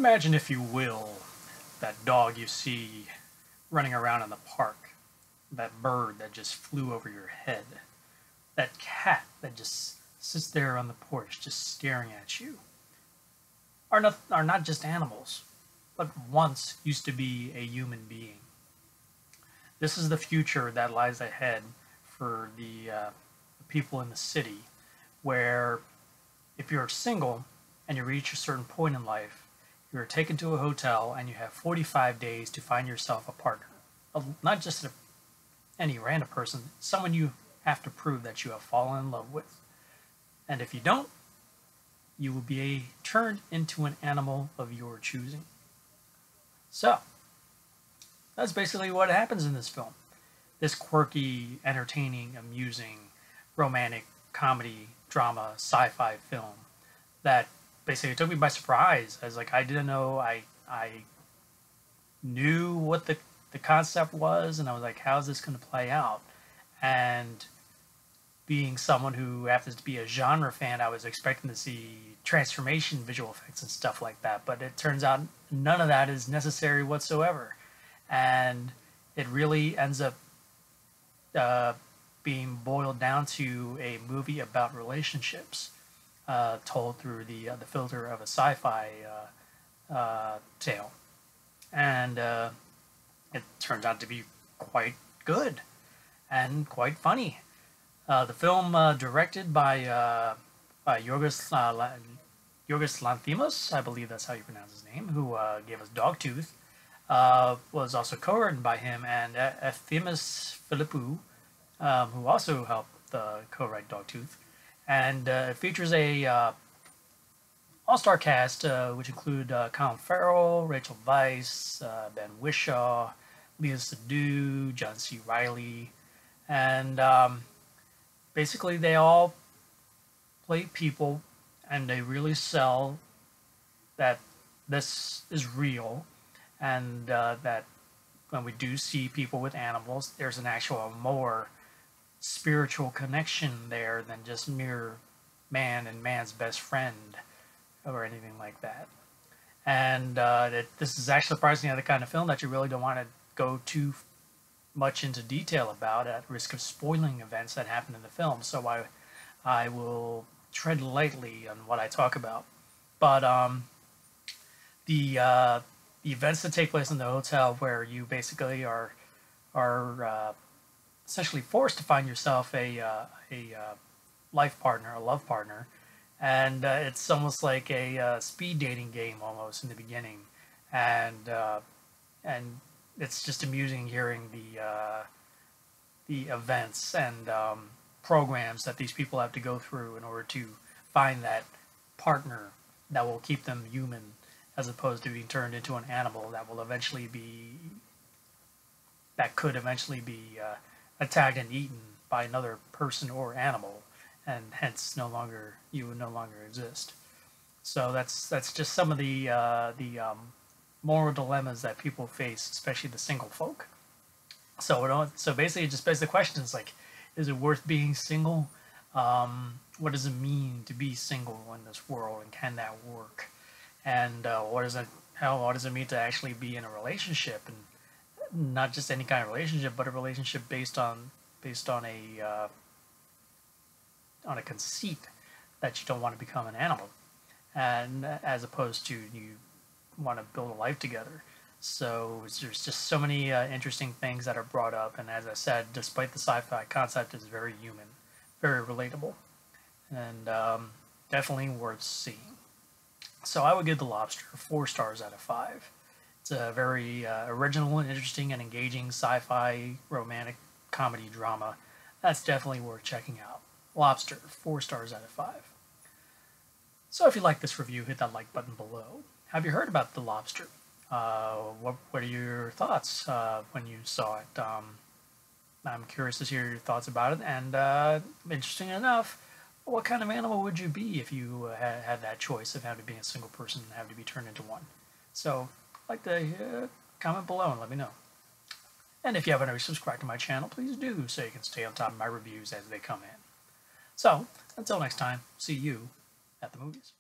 Imagine, if you will, that dog you see running around in the park, that bird that just flew over your head, that cat that just sits there on the porch just staring at you, are not just animals, but once used to be a human being. This is the future that lies ahead for the people in the city, where if you're single and you reach a certain point in life, you're taken to a hotel and you have 45 days to find yourself a partner. Not just any random person, someone you have to prove that you have fallen in love with. And if you don't, you will be turned into an animal of your choosing. So, that's basically what happens in this film. This quirky, entertaining, amusing, romantic, comedy, drama, sci-fi film that basically took me by surprise. I didn't know, I knew what the concept was, and I was like, how's this going to play out? And being someone who happens to be a genre fan, I was expecting to see transformation visual effects and stuff like that, but it turns out none of that is necessary whatsoever. And it really ends up being boiled down to a movie about relationships, told through the filter of a sci-fi tale. And it turns out to be quite good and quite funny. The film, directed by Yorgos Lanthimos, I believe that's how you pronounce his name, who gave us Dogtooth, was also co-written by him and Efthimis Philippou, who also helped co-write Dogtooth. And it features a all-star cast, which include Colin Farrell, Rachel Weisz, Ben Whishaw, Leah Seydoux, John C. Reilly, and basically they all play people, and they really sell that this is real, and that when we do see people with animals, there's an actual more spiritual connection there than just mere man and man's best friend or anything like that. And this is actually surprisingly the kind of film that you really don't want to go too much into detail about, at risk of spoiling events that happen in the film. So I will tread lightly on what I talk about. But the events that take place in the hotel, where you basically are essentially forced to find yourself a life partner, a love partner, and it's almost like a speed dating game almost in the beginning, and it's just amusing hearing the events and programs that these people have to go through in order to find that partner that will keep them human, as opposed to being turned into an animal that could eventually be attacked and eaten by another person or animal, and hence you would no longer exist. So that's just some of the moral dilemmas that people face, especially the single folk. So basically, it just begs the question: is like, is it worth being single? What does it mean to be single in this world, and can that work? And what does it mean to actually be in a relationship, and not just any kind of relationship, but a relationship based on a conceit that you don't want to become an animal, and as opposed to you want to build a life together. So there's just so many interesting things that are brought up, and as I said, despite the sci-fi concept, is very human, very relatable, and definitely worth seeing. So I would give The Lobster 4 stars out of 5. It's a very original and interesting and engaging sci-fi romantic comedy drama that's definitely worth checking out. Lobster, 4 stars out of 5. So if you like this review, hit that like button below. Have you heard about The Lobster? What are your thoughts when you saw it? I'm curious to hear your thoughts about it, and interesting enough, what kind of animal would you be if you had that choice of having to be a single person and have to be turned into one? So like to comment below and let me know. And if you haven't already subscribed to my channel, please do, so you can stay on top of my reviews as they come in. So, until next time, see you at the movies.